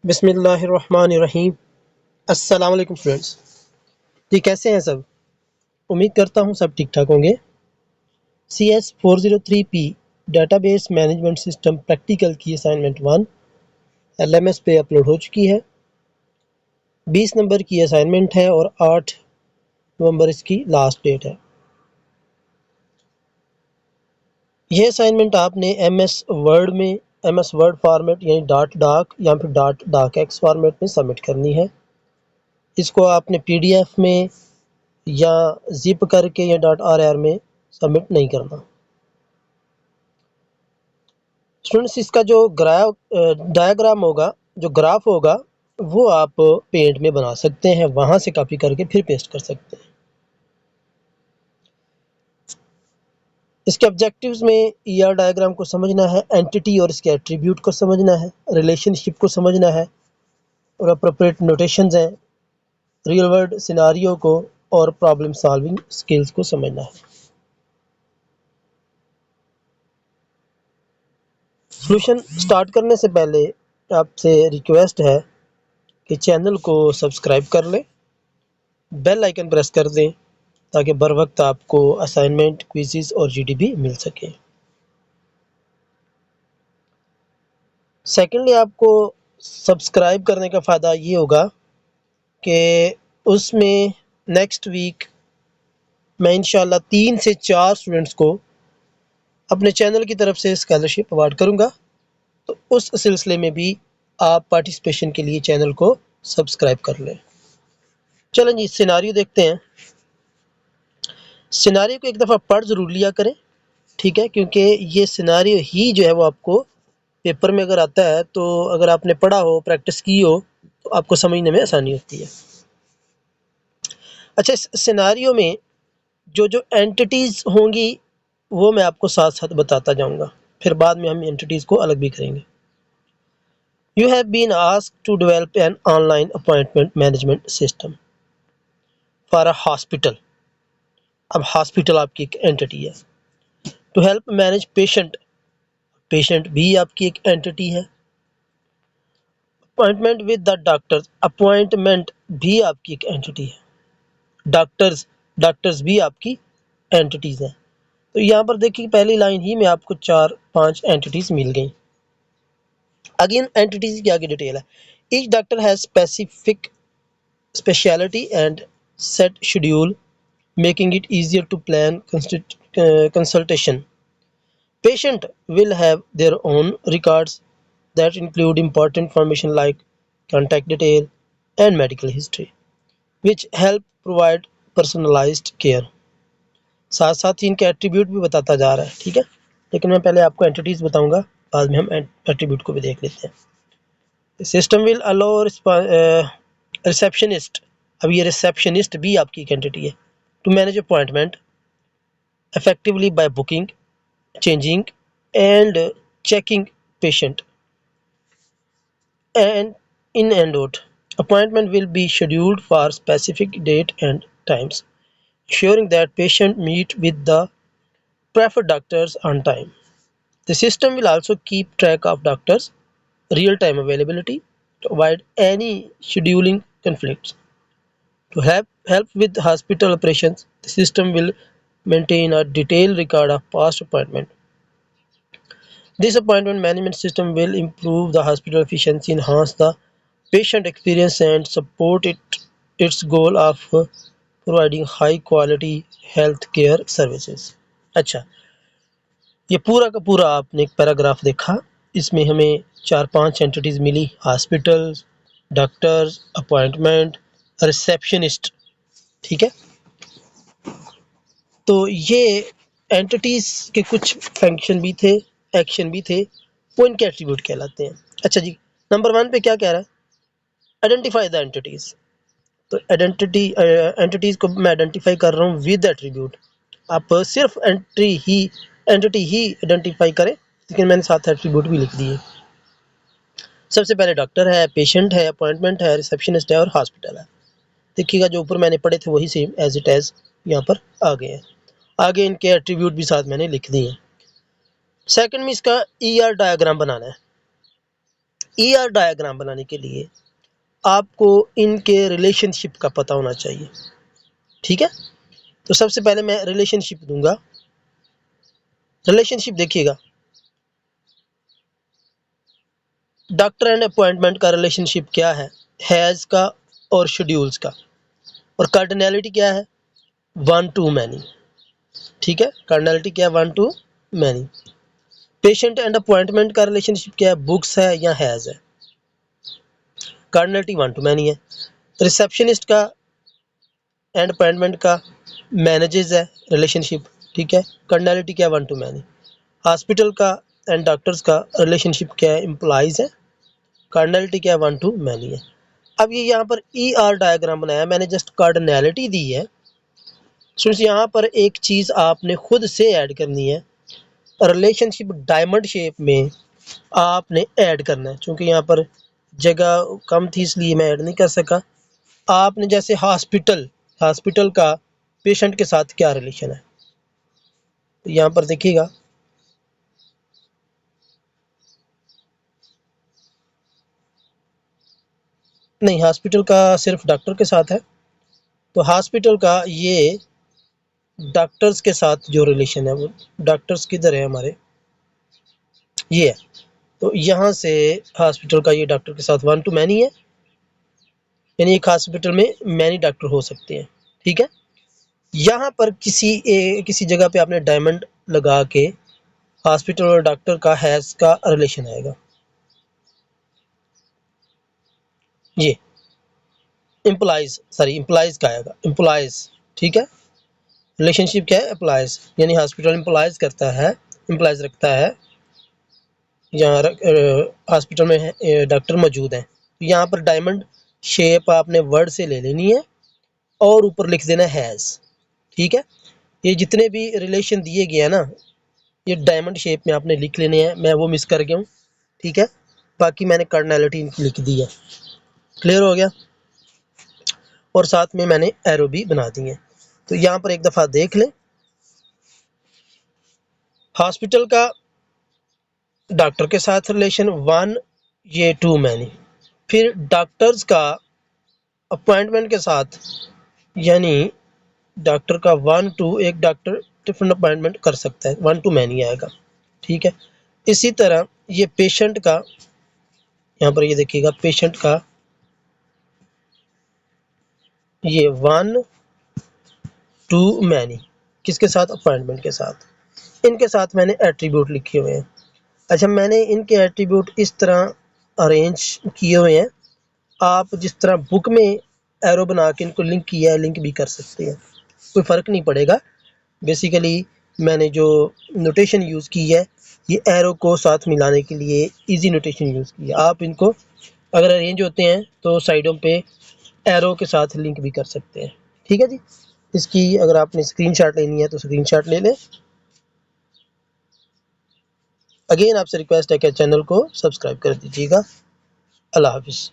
बिस्मिल्लाहिर्रहमानिर्रहीम। अस्सलाम वालेकुम फ्रेंड्स। जी कैसे हैं सब? उम्मीद करता हूँ सब ठीक ठाक होंगे। CS403P database management system practical की असाइनमेंट 1 LMS पे अपलोड हो चुकी है। 20 नंबर की असाइनमेंट है और 8 नवंबर इसकी लास्ट डेट है। यह असाइनमेंट आपने MS वर्ड फॉर्मेट यानी डॉट डॉक या फिर डॉट डॉक एक्स फॉर्मेट में सबमिट करनी है। इसको आपने PDF में या जिप करके या .rar में सबमिट नहीं करना। स्टूडेंट्स इसका जो डायग्राम होगा, जो ग्राफ होगा, वो आप पेंट में बना सकते हैं, वहां से कॉपी करके फिर पेस्ट कर सकते हैं। इसके ऑब्जेक्टिव्स में ER डायग्राम को समझना है, एंटिटी और इसके एट्रीब्यूट को समझना है, रिलेशनशिप को समझना है और अप्रोप्रिएट नोटेशंस हैं, रियल वर्ल्ड सिनारियो को और प्रॉब्लम सॉल्विंग स्किल्स को समझना है। सॉल्यूशन स्टार्ट करने से पहले आपसे रिक्वेस्ट है कि चैनल को सब्सक्राइब कर लें, बेल आइकन प्रेस कर दें ताकि बर वक्त आपको असाइनमेंट, क्विज़ेस और GDB मिल सके। सेकेंडली, आपको सब्सक्राइब करने का फ़ायदा ये होगा कि उसमें नेक्स्ट वीक मैं इंशाल्लाह 3 से 4 स्टूडेंट्स को अपने चैनल की तरफ से स्कॉलरशिप अवार्ड करूँगा, तो उस सिलसिले में भी आप पार्टिसिपेशन के लिए चैनल को सब्सक्राइब कर लें। चलें जी, सिनारियो देखते हैं। सिनारियो को एक दफ़ा पढ़ ज़रूर लिया करें, ठीक है, क्योंकि ये सिनारियो ही जो है वो आपको पेपर में अगर आता है तो अगर आपने पढ़ा हो, प्रैक्टिस की हो, तो आपको समझने में आसानी होती है। अच्छा, इस सिनारियो में जो जो एंटिटीज़ होंगी वो मैं आपको साथ साथ बताता जाऊंगा, फिर बाद में हम एंटिटीज़ को अलग भी करेंगे। You have been asked to develop an online appointment management system for a hospital. अब हॉस्पिटल आपकी एक एंटिटी है। To help manage patient, patient भी आपकी एक एंटिटी है। Appointment with the doctors, appointment भी आपकी एक एंटिटी है। डॉक्टर्स, डॉक्टर्स भी आपकी एंटिटीज़ हैं। तो यहाँ पर देखिए पहली लाइन ही में आपको 4-5 एंटिटीज़ मिल गई। अगेन एंटिटीज़ की आगे डिटेल है। Each doctor has specific speciality and set schedule making it easier to plan consultation. Patient will have their own records that include important information like contact detail and medical history, which help provide personalized care. साथ साथ ही इनके attribute भी बताता जा रहा है, ठीक है, लेकिन मैं पहले आपको एंटिटीज बताऊंगा, बाद में हम एट्रीब्यूट को भी देख लेते हैं। सिस्टम विल अलाउ रिसेप्शनिस्ट, अब ये रिसेप्शनिस्ट भी आपकी एक एंटिटी है, to manage appointment effectively by booking, changing and checking patient and in and out. Appointment will be scheduled for specific date and times, ensuring that patient meet with the preferred doctors on time. The system will also keep track of doctors' real-time availability to avoid any scheduling conflicts. To help with hospital operations, the system will maintain a detailed record of past appointments. This appointment management system will improve the hospital efficiency, enhance the patient experience, and support its goal of providing high quality health care services. अच्छा, ये पूरा का पूरा आपने एक paragraph देखा। इसमें हमें 4-5 एंटिटीज मिली, हॉस्पिटल्स, डॉक्टर्स, अपॉइंटमेंट, रिसेप्शनिस्ट, ठीक है। तो ये एंटिटीज के कुछ फंक्शन भी थे, एक्शन भी थे, वो इनके एट्रीब्यूट कहलाते हैं। अच्छा जी, नंबर 1 पे क्या कह रहा है? Identify the entities. तो एंटिटीज को मैं आइडेंटिफाई कर रहा हूँ विद एट्रीब्यूट। आप सिर्फ एंटिटी ही आइडेंटिफाई करें, लेकिन मैंने साथ एट्रीब्यूट भी लिख दिए। सबसे पहले डॉक्टर है, पेशेंट है, अपॉइंटमेंट है, रिसेप्शनिस्ट है और हॉस्पिटल है। देखिएगा जो ऊपर मैंने पढ़े थे वही सेम एज इट एज यहाँ पर आ गए हैं। आगे इनके एट्रीब्यूट भी साथ मैंने लिख दिए हैं। सेकंड में इसका ER डायग्राम बनाना है। ER डायग्राम बनाने के लिए आपको इनके रिलेशनशिप का पता होना चाहिए। ठीक है, तो सबसे पहले मैं रिलेशनशिप दूंगा। रिलेशनशिप देखिएगा, डॉक्टर एंड अपॉइंटमेंट का रिलेशनशिप क्या है, हैज़ का और शेड्यूल्स का। और कार्डिनैलिटी क्या है, 1 to many। ठीक है, कार्डिनैलिटी क्या है, 1 to many। Patient and appointment का रिलेशनशिप क्या है, बुक्स है या हैज़ है। कार्डिनैलिटी 1 to many है। रिसेप्शनिस्ट का एंड अपॉइंटमेंट का मैनेजेस है रिलेशनशिप। ठीक है, कार्डिनैलिटी क्या है, 1 to many। हॉस्पिटल का एंड डॉक्टर्स का रिलेशनशिप क्या है, एम्प्लॉइज है। कार्डिनैलिटी क्या है, 1 to many है। अब ये यहाँ पर ER डायग्राम बनाया, मैंने जस्ट कार्डिनैलिटी दी है। सो यहाँ पर एक चीज़ आपने खुद से ऐड करनी है, रिलेशनशिप डायमंड शेप में आपने ऐड करना है। क्योंकि यहाँ पर जगह कम थी इसलिए मैं ऐड नहीं कर सका। आपने जैसे हॉस्पिटल का पेशेंट के साथ क्या रिलेशन है, तो यहाँ पर देखिएगा, नहीं हॉस्पिटल का सिर्फ डॉक्टर के साथ है, तो हॉस्पिटल का ये डॉक्टर्स के साथ जो रिलेशन है, वो डॉक्टर्स किधर है हमारे, ये है। तो यहाँ से हॉस्पिटल का ये डॉक्टर के साथ 1 to many है, यानी एक हॉस्पिटल में मैनी डॉक्टर हो सकते हैं। ठीक है, यहाँ पर किसी जगह पे आपने डायमंड लगा के हॉस्पिटल और डॉक्टर का हैज़ का रिलेशन आएगा। ये एम्प्लॉइज का आएगा, एम्प्लॉइज। ठीक है, रिलेशनशिप क्या है, एम्प्लॉइज, यानी हॉस्पिटल एम्प्लॉइज करता है, एम्प्लॉइज रखता है, यहाँ हॉस्पिटल में डॉक्टर मौजूद हैं। तो यहाँ पर डायमंड शेप आपने वर्ड से ले लेनी है और ऊपर लिख देना हैज़। ठीक है, ये जितने भी रिलेशन दिए गए हैं ना, ये डायमंड शेप में आपने लिख लेने हैं। मैं वो मिस कर गया हूँ। ठीक है, बाकी मैंने कार्डिनैलिटी लिख दी है। क्लियर हो गया, और साथ में मैंने एरो भी बना दी है। तो यहाँ पर एक दफ़ा देख लें, हॉस्पिटल का डॉक्टर के साथ रिलेशन 1, ये 2 many। फिर डॉक्टर्स का अपॉइंटमेंट के साथ, यानी डॉक्टर का 1 to, एक डॉक्टर डिफरेंट अपॉइंटमेंट कर सकता है, 1 to many आएगा। ठीक है, इसी तरह ये पेशेंट का, यहाँ पर ये देखिएगा, पेशेंट का ये 1 to many, किसके साथ, अपॉइंटमेंट के साथ। इनके साथ मैंने एट्रीब्यूट लिखे हुए हैं। अच्छा, मैंने इनके एट्रीब्यूट इस तरह अरेंज किए हुए हैं, आप जिस तरह बुक में एरो बना के इनको लिंक किया है, लिंक भी कर सकते हैं, कोई फ़र्क नहीं पड़ेगा। बेसिकली मैंने जो नोटेशन यूज़ की है, ये एरो को साथ मिलाने के लिए इजी नोटेशन यूज़ की है। आप इनको अगर अरेंज होते हैं तो साइडों पे एरो के साथ लिंक भी कर सकते हैं। ठीक है जी, इसकी अगर आपने स्क्रीनशॉट लेनी है तो स्क्रीनशॉट ले लें। अगेन आपसे रिक्वेस्ट है कि चैनल को सब्सक्राइब कर दीजिएगा। अल्लाह हाफिज़।